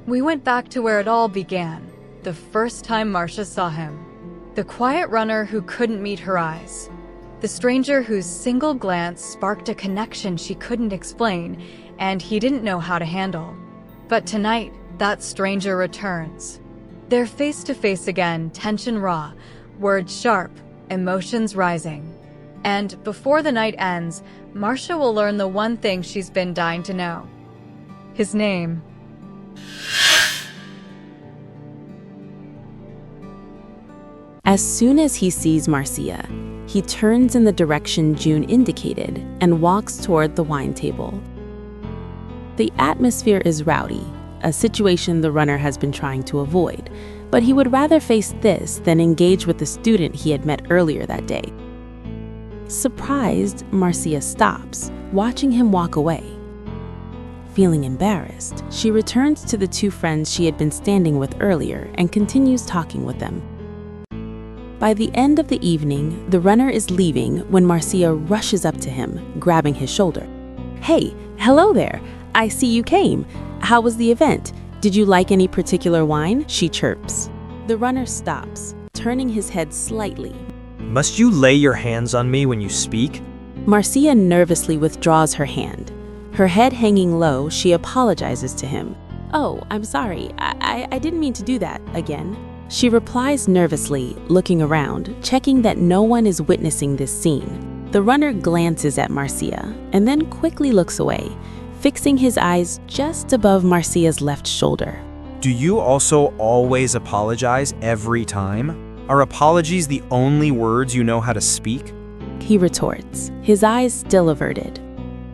We went back to where it all began, the first time Marcia saw him. The quiet runner who couldn't meet her eyes. The stranger whose single glance sparked a connection she couldn't explain, and he didn't know how to handle. But tonight, that stranger returns. They're face to face again, tension raw, words sharp, emotions rising. And before the night ends, Marcia will learn the one thing she's been dying to know. His name. As soon as he sees Marcia, he turns in the direction June indicated and walks toward the wine table. The atmosphere is rowdy, a situation the runner has been trying to avoid, but he would rather face this than engage with the student he had met earlier that day. Surprised, Marcia stops, watching him walk away. Feeling embarrassed, she returns to the two friends she had been standing with earlier and continues talking with them. By the end of the evening, the runner is leaving when Marcia rushes up to him, grabbing his shoulder. "Hey, hello there. I see you came. How was the event? Did you like any particular wine?" she chirps. The runner stops, turning his head slightly. Must you lay your hands on me when you speak? Marcia nervously withdraws her hand. Her head hanging low, she apologizes to him. "Oh, I'm sorry. I didn't mean to do that again." She replies nervously, looking around, checking that no one is witnessing this scene. The runner glances at Marcia and then quickly looks away, fixing his eyes just above Marcia's left shoulder. Do you also always apologize every time? Are apologies the only words you know how to speak? He retorts, his eyes still averted.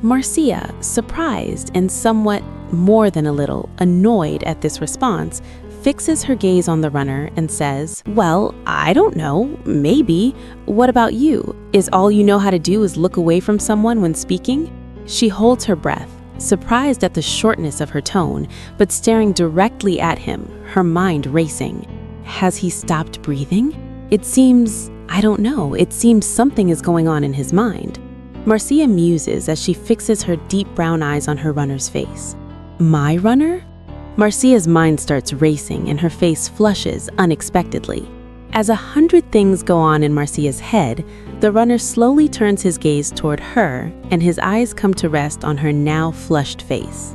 Marcia, surprised and somewhat more than a little annoyed at this response, fixes her gaze on the runner and says, "Well, I don't know, maybe. What about you? Is all you know how to do is look away from someone when speaking?" She holds her breath, surprised at the shortness of her tone, but staring directly at him, her mind racing. Has he stopped breathing? It seems something is going on in his mind. Marcia muses as she fixes her deep brown eyes on her runner's face. My runner? Marcia's mind starts racing and her face flushes unexpectedly. As 100 things go on in Marcia's head, the runner slowly turns his gaze toward her and his eyes come to rest on her now flushed face.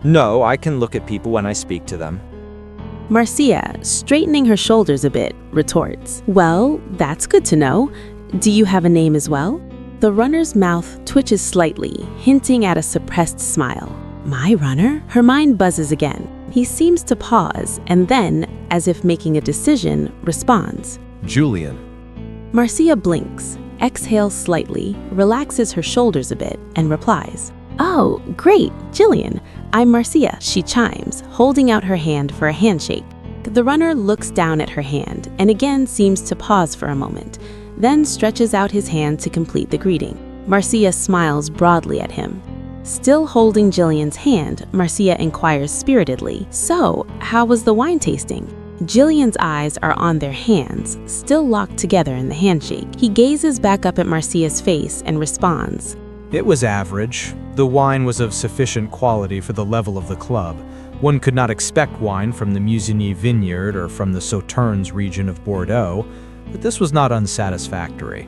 No, I can look at people when I speak to them. Marcia, straightening her shoulders a bit, retorts, "Well, that's good to know. Do you have a name as well?" The runner's mouth twitches slightly, hinting at a suppressed smile. My runner? Her mind buzzes again. He seems to pause and then, as if making a decision, responds. Julian. Marcia blinks, exhales slightly, relaxes her shoulders a bit, and replies. Oh, great, Jillian. I'm Marcia, she chimes, holding out her hand for a handshake. The runner looks down at her hand and again seems to pause for a moment, then stretches out his hand to complete the greeting. Marcia smiles broadly at him. Still holding Jillian's hand, Marcia inquires spiritedly, "So, how was the wine tasting?" Jillian's eyes are on their hands, still locked together in the handshake. He gazes back up at Marcia's face and responds. It was average. The wine was of sufficient quality for the level of the club. One could not expect wine from the Musigny vineyard or from the Sauternes region of Bordeaux, but this was not unsatisfactory.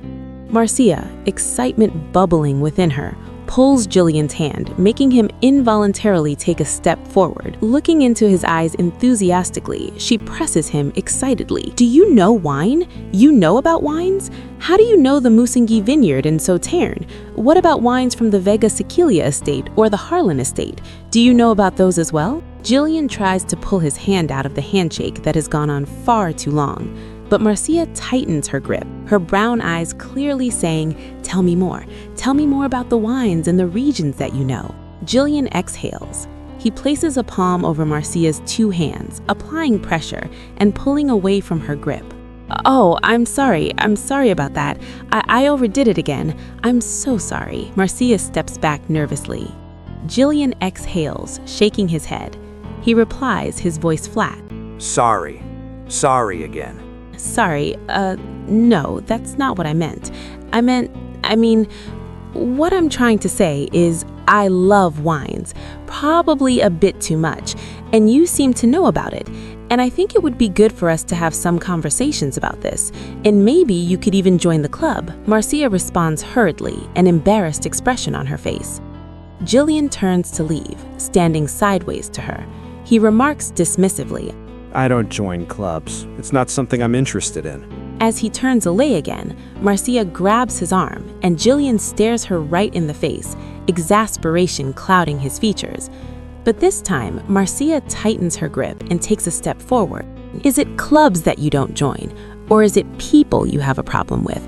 Marcia, excitement bubbling within her, pulls Jillian's hand, making him involuntarily take a step forward. Looking into his eyes enthusiastically, she presses him excitedly. "Do you know wine? You know about wines? How do you know the Musigny vineyard in Sauternes? What about wines from the Vega Sicilia estate or the Harlan estate? Do you know about those as well?" Jillian tries to pull his hand out of the handshake that has gone on far too long, but Marcia tightens her grip, her brown eyes clearly saying, Tell me more about the wines and the regions that you know." Jillian exhales. He places a palm over Marcia's two hands, applying pressure and pulling away from her grip. "Oh, I'm sorry about that. I overdid it again. I'm so sorry." Marcia steps back nervously. Jillian exhales, shaking his head. He replies, his voice flat. Sorry again. Sorry, no, that's not what I meant. What I'm trying to say is I love wines, probably a bit too much, And you seem to know about it, and I think it would be good for us to have some conversations about this, and maybe you could even join the club. Marcia responds hurriedly, an embarrassed expression on her face. Jillian turns to leave, standing sideways to her. He remarks dismissively, I don't join clubs. It's not something I'm interested in. As he turns away again, Marcia grabs his arm, and Jillian stares her right in the face, exasperation clouding his features. But this time, Marcia tightens her grip and takes a step forward. Is it clubs that you don't join, or is it people you have a problem with?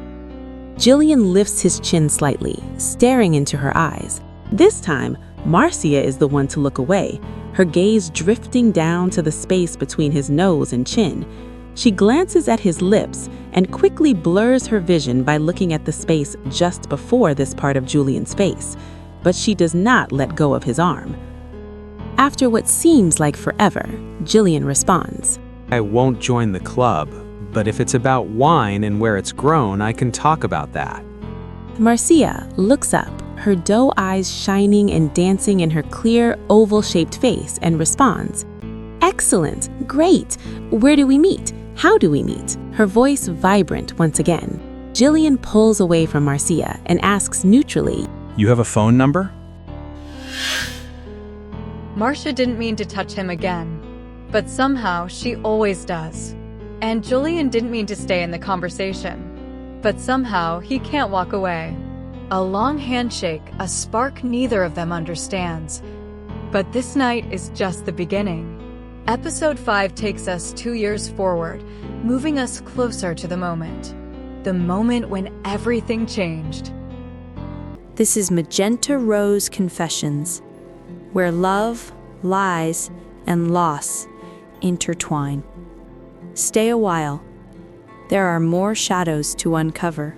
Jillian lifts his chin slightly, staring into her eyes. This time, Marcia is the one to look away, her gaze drifting down to the space between his nose and chin. She glances at his lips and quickly blurs her vision by looking at the space just before this part of Julian's face, but she does not let go of his arm. After what seems like forever, Jillian responds, I won't join the club, but if it's about wine and where it's grown, I can talk about that. Marcia looks up, her doe eyes shining and dancing in her clear, oval-shaped face, and responds, Excellent, great, where do we meet? How do we meet? Her voice vibrant once again. Jillian pulls away from Marcia and asks neutrally, You have a phone number? Marcia didn't mean to touch him again, but somehow she always does. And Julian didn't mean to stay in the conversation, but somehow he can't walk away. A long handshake, a spark neither of them understands. But this night is just the beginning. Episode 5 takes us 2 years forward, moving us closer to the moment when everything changed. This is Magenta Rose Confessions, where love, lies, and loss intertwine. Stay a while. There are more shadows to uncover.